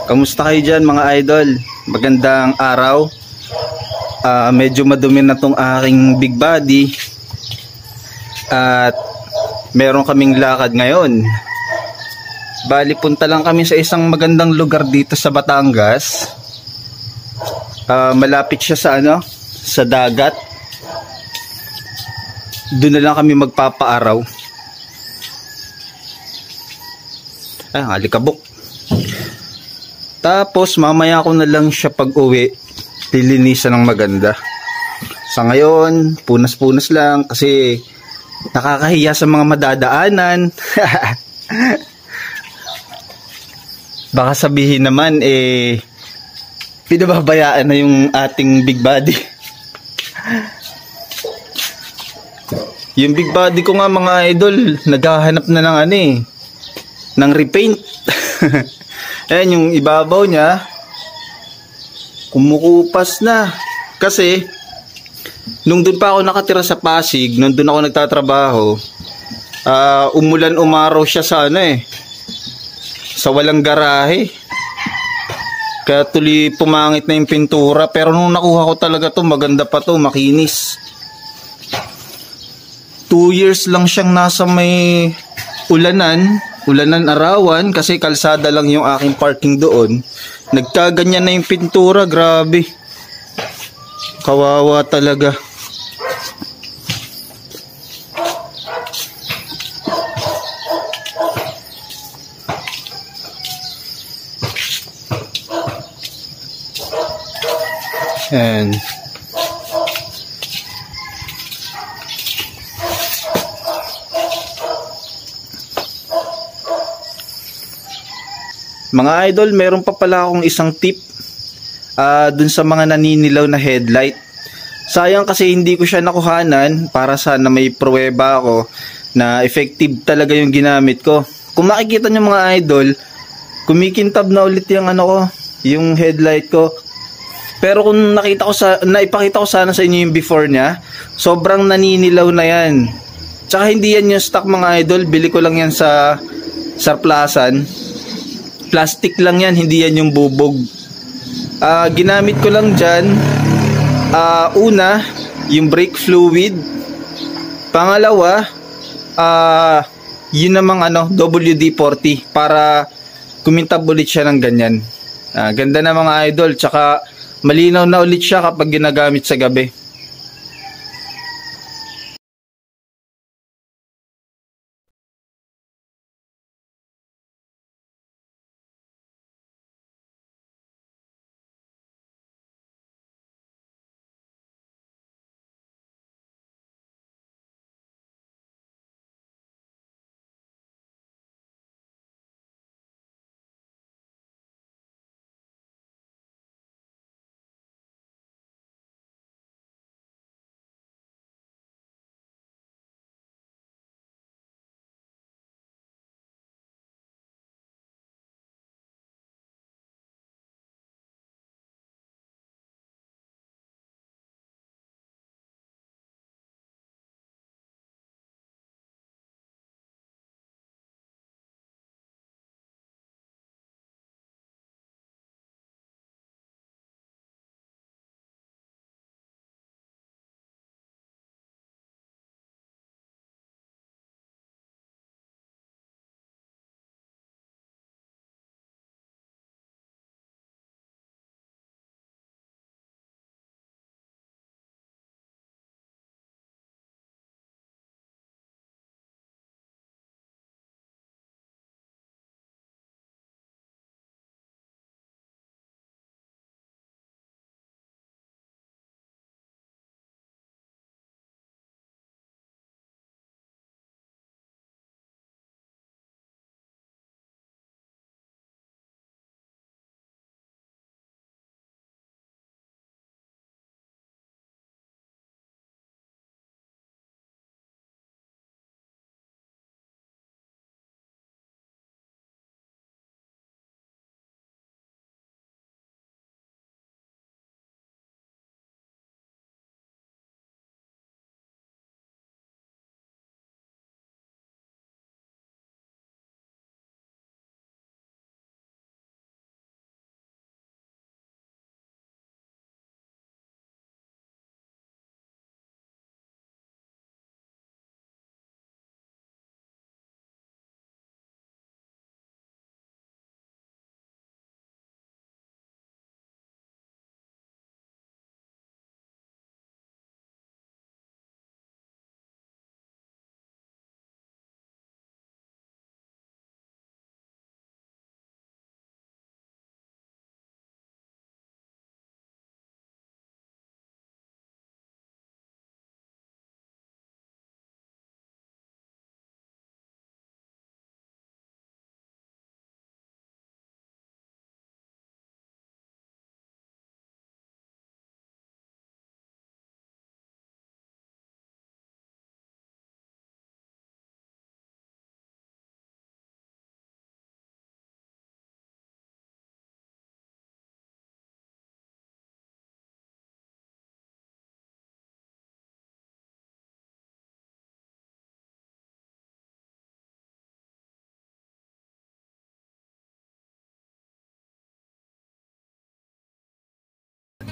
Kamusta kayo dyan mga idol? Magandang araw. Medyo madumi na tong aking big body. At meron kaming lakad ngayon. Bali punta lang kami sa isang magandang lugar dito sa Batangas. Malapit siya sa sa dagat. Doon na lang kami magpapaaraw. Alikabok. Tapos mamaya ko na lang siya pag-uwi lilinisan ng maganda. Sa ngayon, punas-punas lang kasi nakakahiya sa mga madadaanan. Baka sabihin naman pinababayaan na yung ating big body. Yung big body ko nga mga idol, naghahanap na ng ng repaint. Ayan yung ibabaw niya, kumukupas na. Kasi nung doon pa ako nakatira sa Pasig, nung doon ako nagtatrabaho, umulan umaraw siya sa sa walang garahe. Kaya tuloy pumangit na yung pintura. Pero nung nakuha ko talaga to, maganda pa to, makinis. 2 years lang siyang nasa may ulanan arawan kasi kalsada lang yung aking parking doon. Nagkaganyan na yung pintura, grabe. Kawawa talaga. And mga idol, meron pa pala akong isang tip dun sa mga naninilaw na headlight. Sayang kasi hindi ko siya nakuhanan para sana may pruweba ako na effective talaga yung ginamit ko. Kung makikita nyo mga idol, kumikintab na ulit yung yung headlight ko. Pero kung naipakita ko sana sa inyo yung before niya, sobrang naninilaw na yan. Tsaka hindi yan yung stock mga idol, bili ko lang yan sa Sarplasan. Plastic lang yan, hindi yan yung bubog. Ginamit ko lang dyan, una, yung brake fluid. Pangalawa, yun namang WD-40 para kumintab ulit siya ng ganyan. Ganda na mga idol, tsaka malinaw na ulit siya kapag ginagamit sa gabi.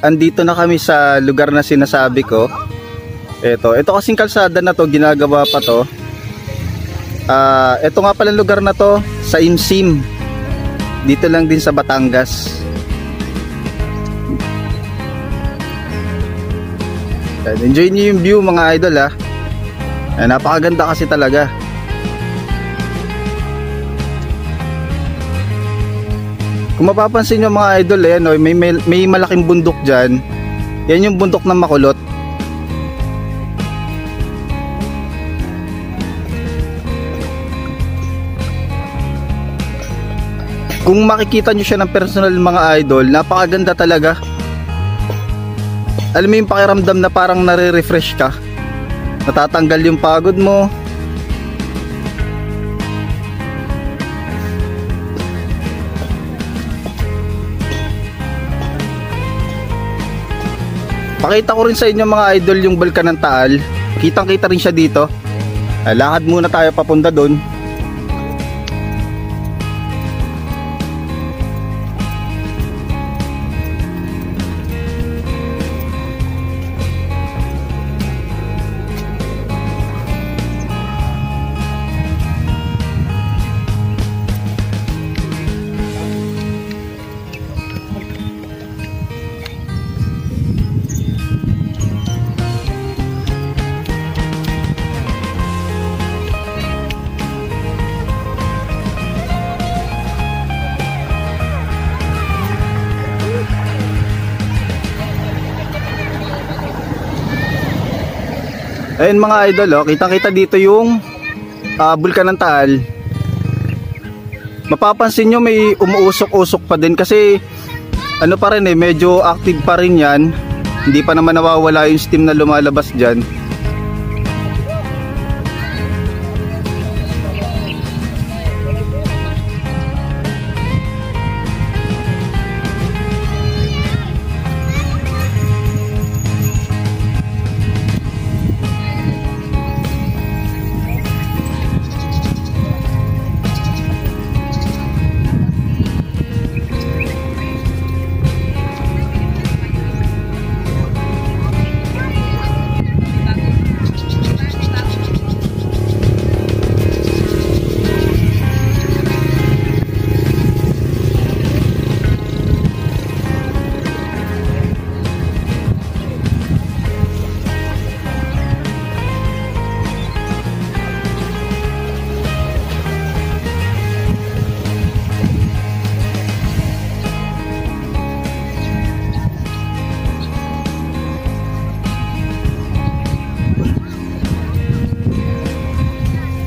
andito na kami sa lugar na sinasabi ko. Ito kasing kalsada na to, ginagawa pa to. Ito nga pala lugar na to, sa Imsim. Dito lang din sa Batangas. Enjoy niyo yung view mga idol ha. Napakaganda kasi talaga. Kung mapapansin nyo mga idol, may malaking bundok dyan. Yan yung bundok ng Makulot. Kung makikita nyo siya ng personal mga idol, napakaganda talaga. Alam mo yung pakiramdam na parang nare-refresh ka. Natatanggal yung pagod mo. Pakita ko rin sa inyo mga idol yung Bulkan ng Taal. Kitang kita rin siya dito. Lakad muna tayo papunta doon. Ayun mga idol, kitang-kita dito yung Bulkan ng Taal. Mapapansin nyo may umuusok-usok pa din kasi ano pa rin medyo active pa rin yan. Hindi pa naman nawawala yung steam na lumalabas dyan.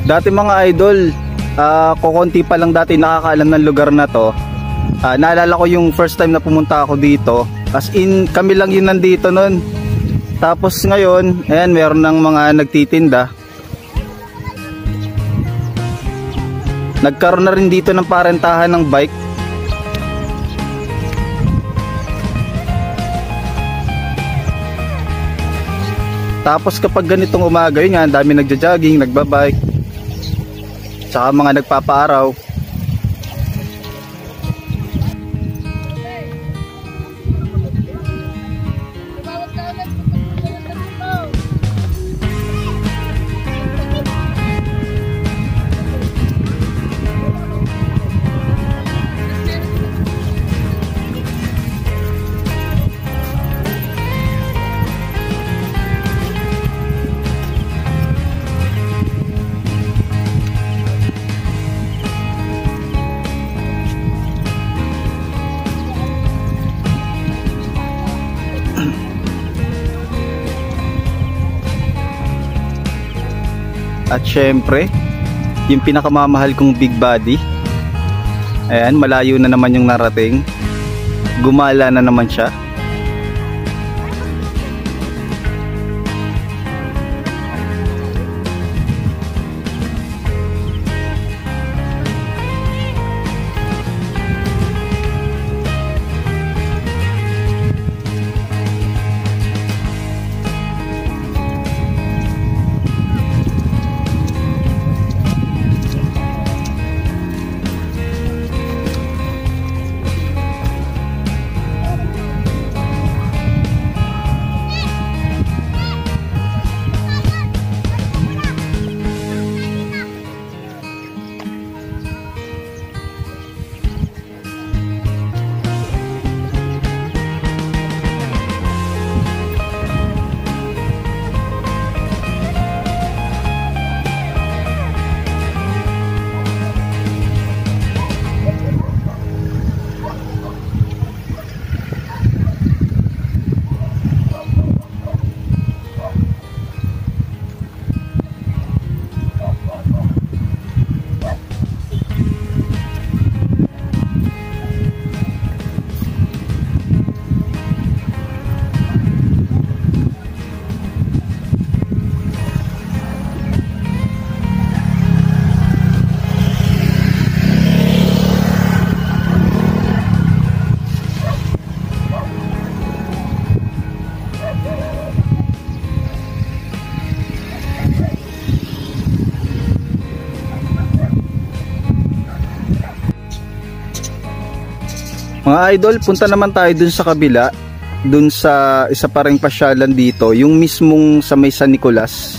Dati mga idol, kukunti pa lang dati nakakaalam ng lugar na to. Naalala ko yung first time na pumunta ako dito. As in, kami lang yun nandito nun. Tapos ngayon, ayan, meron ng mga nagtitinda. Nagkaroon na rin dito ng parentahan ng bike. Tapos kapag ganitong umaga, yun nga, dami nagja-jogging, nagbabike. Tsaka mga nagpapaaraw. At syempre, yung pinakamamahal kong big body. Ayan, malayo na naman yung narating. Gumala na naman siya. Mga idol, punta naman tayo dun sa kabila, dun sa isa pa ring pasyalan dito, yung mismong sa may San Nicolas.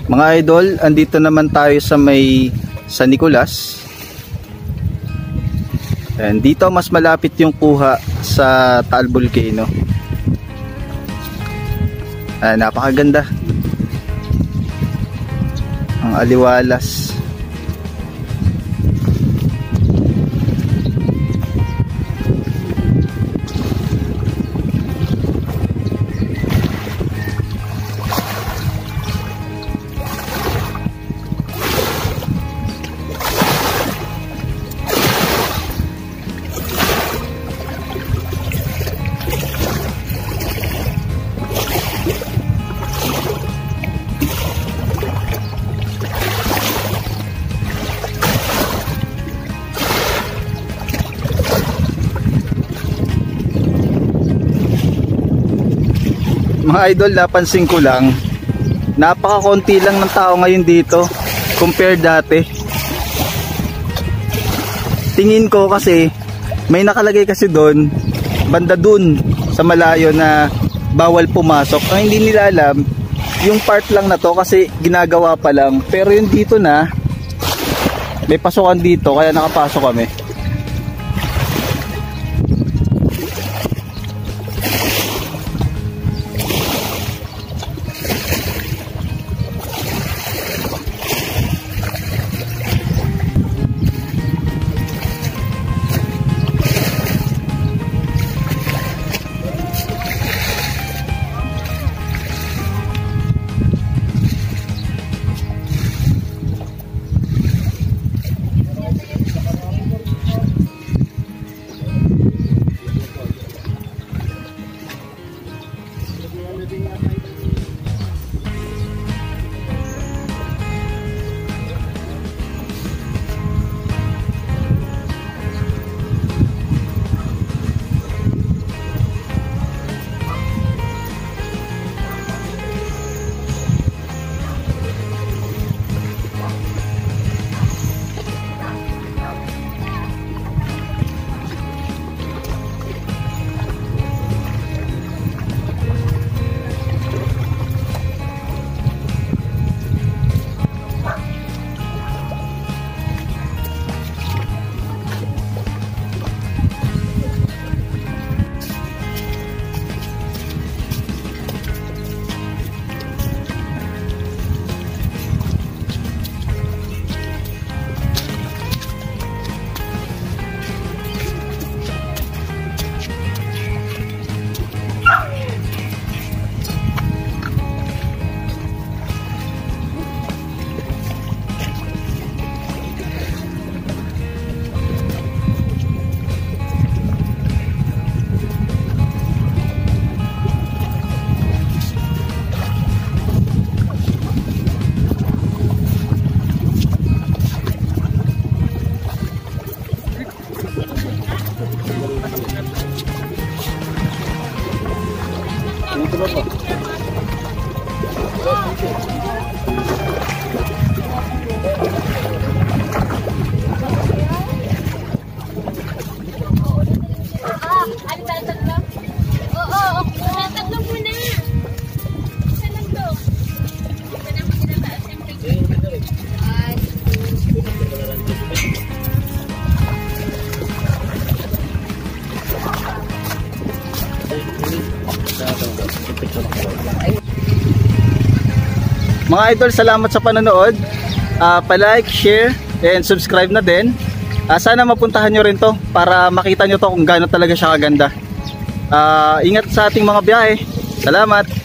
Mga idol, andito naman tayo sa may San Nicolas. And dito mas malapit yung kuha sa Taal Volcano. Napakaganda. Ang aliwalas. Mga idol, napansin ko lang, napakakonti lang ng tao ngayon dito compare dati. Tingin ko kasi may nakalagay kasi doon, banda doon sa malayo, na bawal pumasok. Ang hindi nila alam, yung part lang na to kasi ginagawa pa lang. Pero yung dito na, may pasukan dito kaya nakapasok kami. Mga idol, salamat sa panonood. Pa-like, share, and subscribe na din. Sana mapuntahan nyo rin to para makita nyo to kung gaano talaga siya kaganda. Ingat sa ating mga biyahe. Salamat!